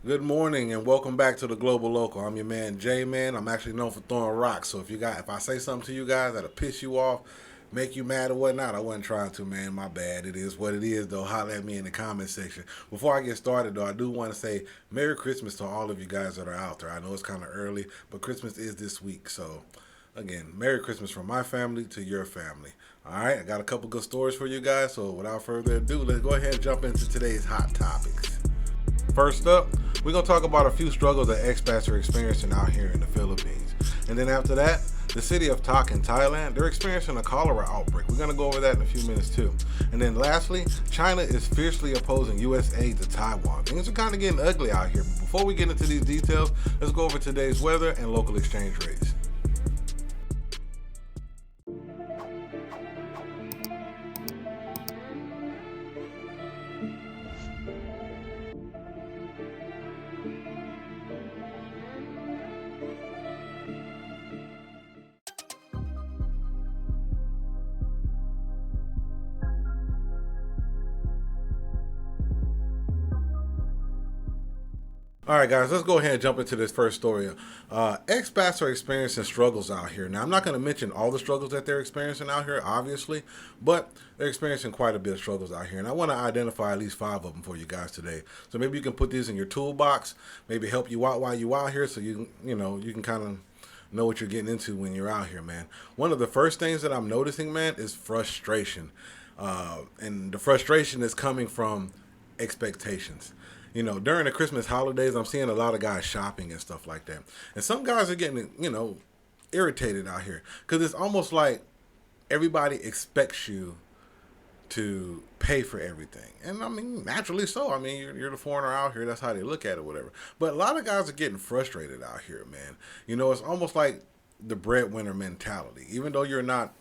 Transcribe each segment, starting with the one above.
Good morning and welcome back to the Global Local. I'm your man Jay, man. I'm actually known for throwing rocks. So if I say something to you guys that'll piss you off, make you mad or whatnot, I wasn't trying to, man. My bad. It is what it is, though. Holler at me in the comment section. Before I get started, though, I do want to say Merry Christmas to all of you guys that are out there. I know it's kind of early, but Christmas is this week. So again, Merry Christmas from my family to your family. All right, I got a couple good stories for you guys. So without further ado, let's go ahead and jump into today's hot topics. First up, we're going to talk about a few struggles that expats are experiencing out here in the Philippines. And then after that, the city of Tak in Thailand, they're experiencing a cholera outbreak. We're going to go over that in a few minutes too. And then lastly, China is fiercely opposing U.S. aid to Taiwan. Things are kind of getting ugly out here. But before we get into these details, let's go over today's weather and local exchange rates. All right, guys, let's go ahead and jump into this first story. Expats are experiencing struggles out here. Now, I'm not going to mention all the struggles that they're experiencing out here, obviously, but they're experiencing quite a bit of struggles out here. And I want to identify at least 5 of them for you guys today. So maybe you can put these in your toolbox, maybe help you out while you're out here so you can kind of know what you're getting into when you're out here, man. One of the first things that I'm noticing, man, is frustration. And the frustration is coming from expectations. During the Christmas holidays, I'm seeing a lot of guys shopping and stuff like that. And some guys are getting, irritated out here because it's almost like everybody expects you to pay for everything. And I mean, naturally so. I mean, you're the foreigner out here. That's how they look at it, whatever. But a lot of guys are getting frustrated out here, man. It's almost like the breadwinner mentality. Even though you're not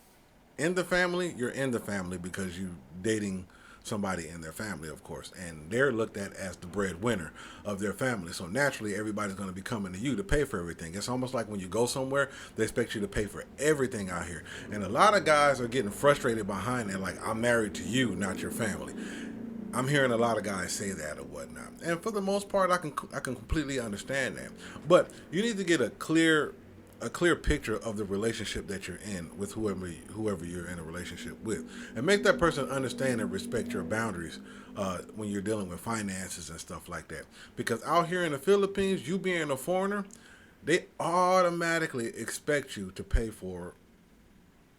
in the family, you're in the family because you dating somebody in their family, of course, and they're looked at as the breadwinner of their family. So naturally, everybody's going to be coming to you to pay for everything. It's almost like when you go somewhere, they expect you to pay for everything out here. And a lot of guys are getting frustrated behind that, like, I'm married to you, not your family. I'm hearing a lot of guys say that or whatnot, and for the most part, I can completely understand that. But you need to get a clear picture of the relationship that you're in with whoever you're in a relationship with, and make that person understand and respect your boundaries when you're dealing with finances and stuff like that. Because out here in the Philippines, you being a foreigner, they automatically expect you to pay for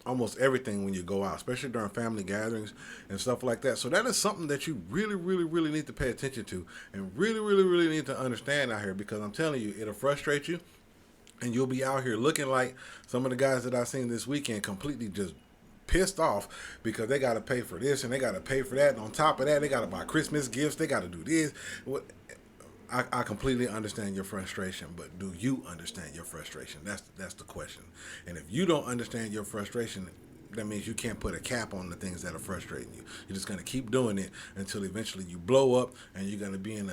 almost everything when you go out, especially during family gatherings and stuff like that. So that is something that you really, really, really need to pay attention to and really, really, really need to understand out here, because I'm telling you, it'll frustrate you and you'll be out here looking like some of the guys that I've seen this weekend, completely just pissed off because they got to pay for this and they got to pay for that. And on top of that, they got to buy Christmas gifts. They got to do this. I completely understand your frustration, but do you understand your frustration? That's the question. And if you don't understand your frustration, that means you can't put a cap on the things that are frustrating you. You're just gonna keep doing it until eventually you blow up, and you're gonna be in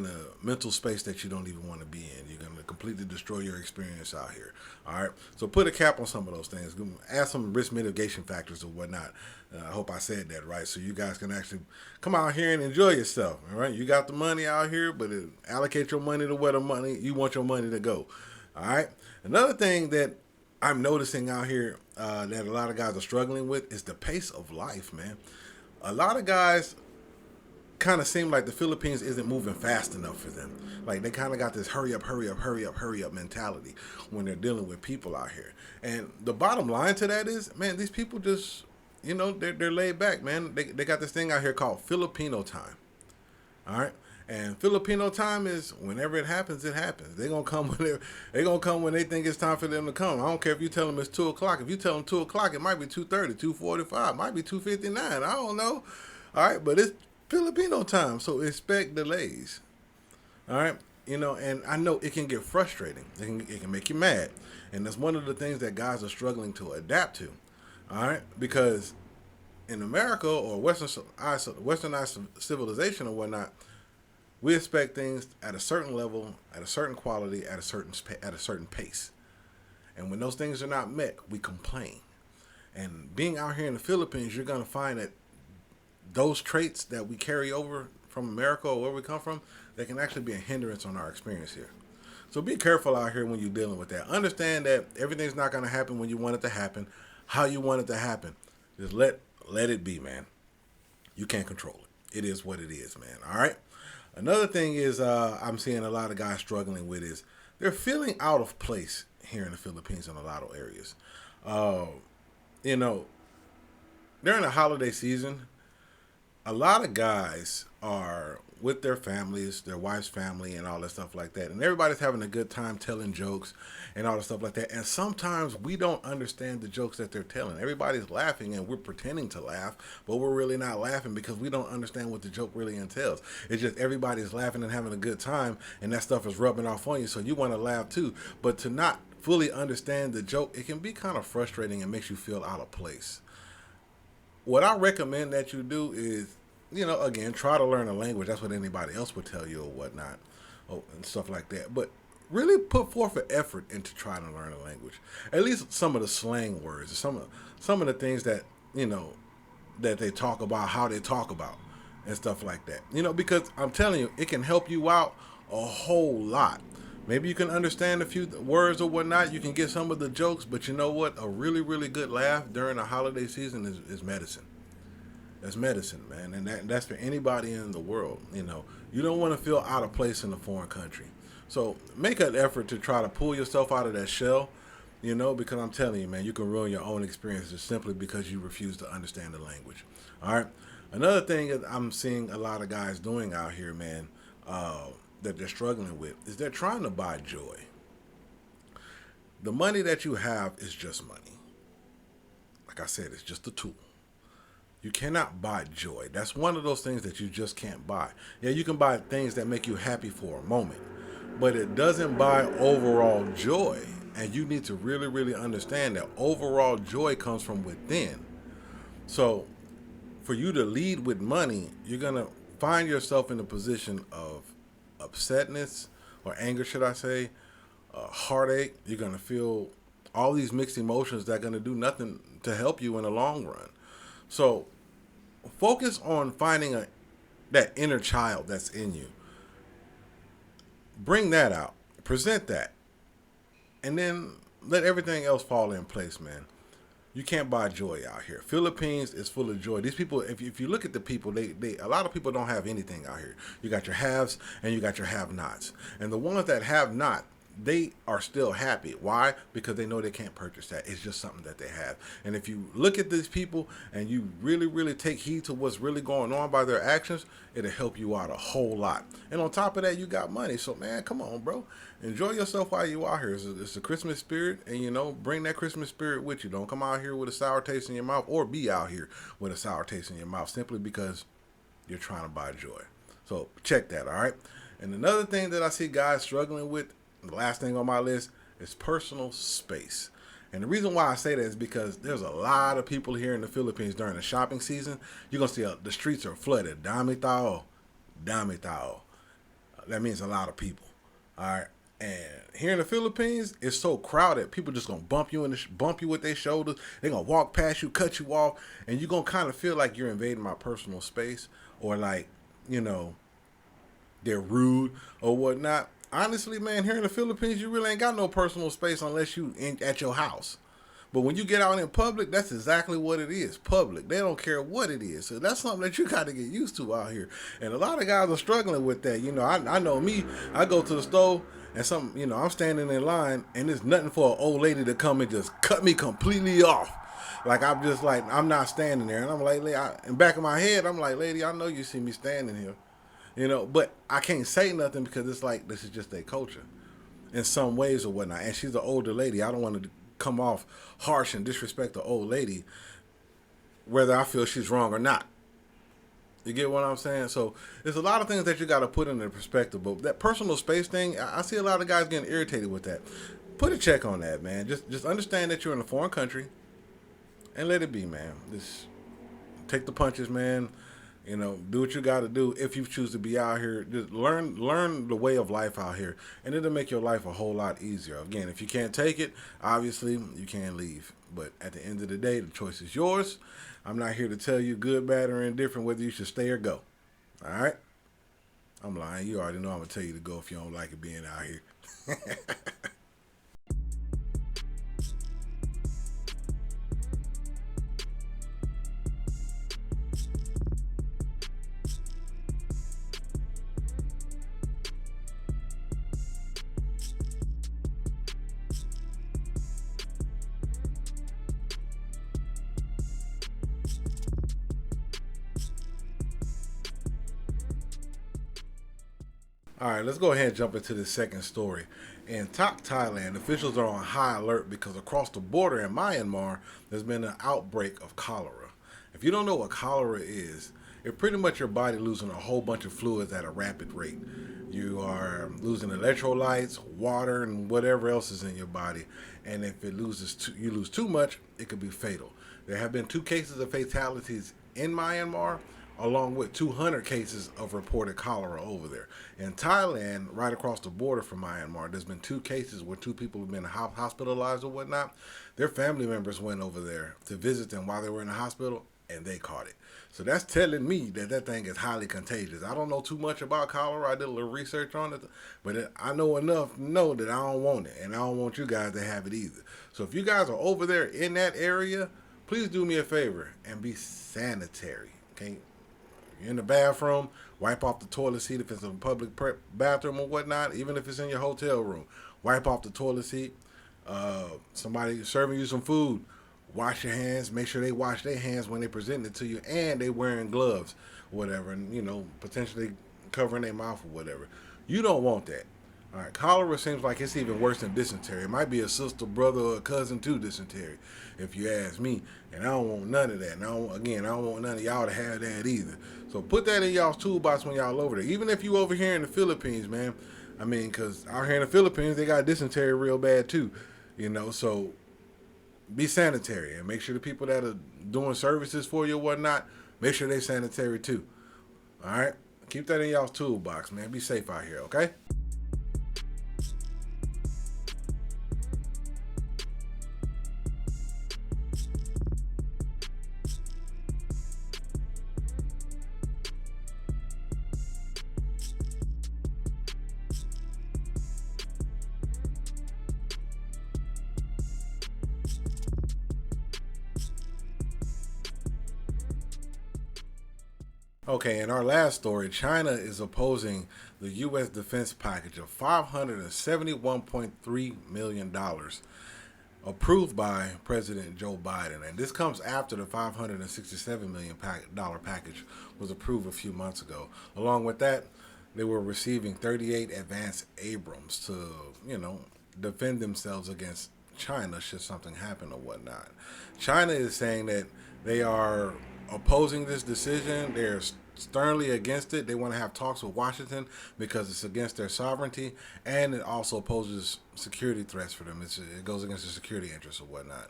a mental space that you don't even want to be in. You're gonna completely destroy your experience out here. All right. So put a cap on some of those things. Add some risk mitigation factors or whatnot. I hope I said that right, so you guys can actually come out here and enjoy yourself. All right. You got the money out here, but allocate your money to where the money you want your money to go. All right. Another thing that I'm noticing out here that a lot of guys are struggling with is the pace of life, man. A lot of guys kind of seem like the Philippines isn't moving fast enough for them. Like they kind of got this hurry up, hurry up, hurry up, hurry up mentality when they're dealing with people out here. And the bottom line to that is, man, these people just, they're laid back, man. They got this thing out here called Filipino time. All right. And Filipino time is whenever it happens, it happens. They gonna come when they think it's time for them to come. I don't care if you tell them it's 2 o'clock. If you tell them 2 o'clock, it might be 2:30, 2:45, might be 2:59. I don't know. All right, but it's Filipino time, so expect delays. All right, and I know it can get frustrating. It can make you mad, and that's one of the things that guys are struggling to adapt to. All right, because in America or westernized civilization or whatnot, we expect things at a certain level, at a certain quality, at a certain pace. And when those things are not met, we complain. And being out here in the Philippines, you're going to find that those traits that we carry over from America or where we come from, that can actually be a hindrance on our experience here. So be careful out here when you're dealing with that. Understand that everything's not going to happen when you want it to happen, how you want it to happen. Just let it be, man. You can't control it. It is what it is, man. All right. Another thing is I'm seeing a lot of guys struggling with is they're feeling out of place here in the Philippines in a lot of areas. You know, during the holiday season, a lot of guys are with their families, their wife's family, and all that stuff like that. And everybody's having a good time telling jokes and all that stuff like that. And sometimes we don't understand the jokes that they're telling. Everybody's laughing and we're pretending to laugh, but we're really not laughing because we don't understand what the joke really entails. It's just everybody's laughing and having a good time, and that stuff is rubbing off on you, so you want to laugh too. But to not fully understand the joke, it can be kind of frustrating and makes you feel out of place. What I recommend that you do is, again, try to learn a language. That's what anybody else would tell you or whatnot, and stuff like that. But really put forth an effort into trying to learn a language. At least some of the slang words, some of the things that that they talk about, how they talk about, and stuff like that. Because I'm telling you, it can help you out a whole lot. Maybe you can understand a few words or whatnot. You can get some of the jokes, but you know what? A really, really good laugh during the holiday season is medicine. That's medicine, man, and that's for anybody in the world. You don't want to feel out of place in a foreign country. So make an effort to try to pull yourself out of that shell, because I'm telling you, man, you can ruin your own experiences simply because you refuse to understand the language. All right. Another thing that I'm seeing a lot of guys doing out here, man, that they're struggling with is they're trying to buy joy. The money that you have is just money. Like I said, it's just a tool. You cannot buy joy. That's one of those things that you just can't buy. Yeah, you can buy things that make you happy for a moment, but it doesn't buy overall joy. And you need to really, really understand that overall joy comes from within. So for you to lead with money, you're going to find yourself in a position of upsetness or anger, should I say, heartache. You're going to feel all these mixed emotions that are going to do nothing to help you in the long run. So focus on finding that inner child that's in you. Bring that out. Present that. And then let everything else fall in place, man. You can't buy joy out here. Philippines is full of joy. These people, if you look at the people, they a lot of people don't have anything out here. You got your haves and you got your have-nots. And the ones that have not, they are still happy. Why? Because they know they can't purchase that. It's just something that they have. And if you look at these people and you really, really take heed to what's really going on by their actions, it'll help you out a whole lot. And on top of that, you got money. So, man, come on, bro. Enjoy yourself while you out here. It's a Christmas spirit, and, bring that Christmas spirit with you. Don't come out here with a sour taste in your mouth or be out here with a sour taste in your mouth simply because you're trying to buy joy. So check that, all right? And another thing that I see guys struggling with, the last thing on my list, is personal space. And the reason why I say that is because there's a lot of people here in the Philippines during the shopping season. You're going to see the streets are flooded. Dami tao. Dami tao. That means a lot of people. All right. And here in the Philippines, it's so crowded. People just going to bump you with their shoulders. They're going to walk past you, cut you off. And you're going to kind of feel like you're invading my personal space. Or like, they're rude or whatnot. Honestly, man, here in the Philippines, you really ain't got no personal space unless you at your house. But when you get out in public, that's exactly what it is. Public. They don't care what it is. So that's something that you got to get used to out here. And a lot of guys are struggling with that. I know me. I go to the store and I'm standing in line and there's nothing for an old lady to come and just cut me completely off. Like, I'm just like, I'm not standing there. And I'm like, in back of my head, I'm like, lady, I know you see me standing here. But I can't say nothing because it's like, this is just their culture in some ways or whatnot. And she's an older lady. I don't want to come off harsh and disrespect the old lady, whether I feel she's wrong or not. You get what I'm saying? So there's a lot of things that you got to put into perspective. But that personal space thing, I see a lot of guys getting irritated with that. Put a check on that, man. Just understand that you're in a foreign country and let it be, man. Just take the punches, man. Do what you got to do. If you choose to be out here, just learn the way of life out here, and it'll make your life a whole lot easier. Again, if you can't take it, obviously you can't leave. But at the end of the day, the choice is yours. I'm not here to tell you good, bad, or indifferent whether you should stay or go. All right? I'm lying. You already know I'm gonna tell you to go if you don't like it being out here. All right, let's go ahead and jump into the second story. In Thailand, officials are on high alert because across the border in Myanmar, there's been an outbreak of cholera. If you don't know what cholera is, it's pretty much your body losing a whole bunch of fluids at a rapid rate. You are losing electrolytes, water, and whatever else is in your body. And if you lose too much, it could be fatal. There have been 2 cases of fatalities in Myanmar, along with 200 cases of reported cholera over there. In Thailand, right across the border from Myanmar, there's been 2 cases where 2 people have been hospitalized or whatnot. Their family members went over there to visit them while they were in the hospital, and they caught it. So that's telling me that that thing is highly contagious. I don't know too much about cholera. I did a little research on it, but I know enough to know that I don't want it, and I don't want you guys to have it either. So if you guys are over there in that area, please do me a favor and be sanitary, okay? You're in the bathroom, wipe off the toilet seat if it's a public bathroom or whatnot, even if it's in your hotel room. Wipe off the toilet seat. Somebody serving you some food, wash your hands. Make sure they wash their hands when they present it to you, and they wearing gloves, whatever, and potentially covering their mouth or whatever. You don't want that. All right, cholera seems like it's even worse than dysentery. It might be a sister, brother, or a cousin to dysentery, if you ask me. And I don't want none of that. And I don't want none of y'all to have that either. So put that in y'all's toolbox when y'all over there. Even if you over here in the Philippines, man. I mean, because out here in the Philippines, they got dysentery real bad too. So be sanitary and make sure the people that are doing services for you or whatnot, make sure they sanitary too. All right? Keep that in y'all's toolbox, man. Be safe out here, okay? Okay, in our last story, China is opposing the U.S. defense package of $571.3 million approved by President Joe Biden. And this comes after the $567 million package was approved a few months ago. Along with that, they were receiving 38 advanced Abrams to, defend themselves against China should something happen or whatnot. China is saying that they are opposing this decision. They're sternly against it. They want to have talks with Washington because it's against their sovereignty, and it also poses security threats for them. It goes against their security interests or whatnot.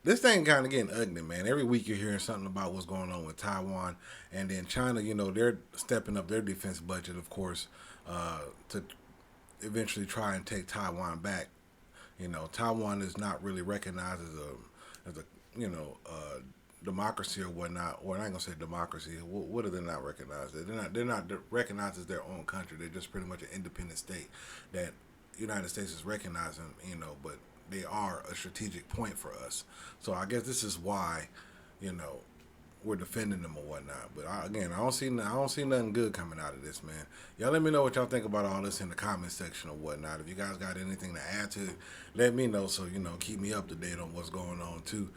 This thing kind of getting ugly, man. Every week you're hearing something about what's going on with Taiwan, and then China, they're stepping up their defense budget, of course, to eventually try and take Taiwan back. Taiwan is not really recognized as a democracy or whatnot. Or I ain't gonna say democracy. What are they not recognized as? They're not recognized as their own country. They're just pretty much an independent state that the United States is recognizing. But they are a strategic point for us. So I guess this is why, we're defending them or whatnot. But I don't see nothing good coming out of this, man. Y'all let me know what y'all think about all this in the comment section or whatnot. If you guys got anything to add to it, let me know. So keep me up to date on what's going on too.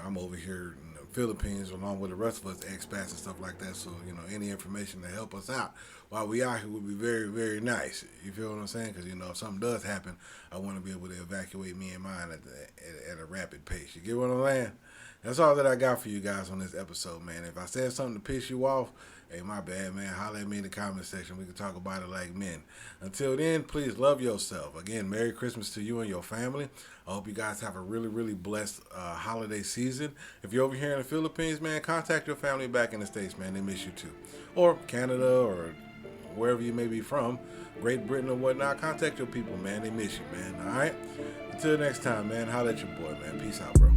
I'm over here in the Philippines along with the rest of us expats and stuff like that. So any information to help us out while we out here would be very, very nice. You feel what I'm saying? Because if something does happen, I want to be able to evacuate me and mine at a rapid pace. You get what I'm saying? That's all that I got for you guys on this episode, man. If I said something to piss you off, hey, my bad, man. Holler at me in the comment section. We can talk about it like men. Until then, please love yourself. Again, Merry Christmas to you and your family. I hope you guys have a really, really blessed holiday season. If you're over here in the Philippines, man, contact your family back in the States, man. They miss you too. Or Canada or wherever you may be from, Great Britain or whatnot. Contact your people, man. They miss you, man. All right? Until next time, man. Holler at your boy, man. Peace out, bro.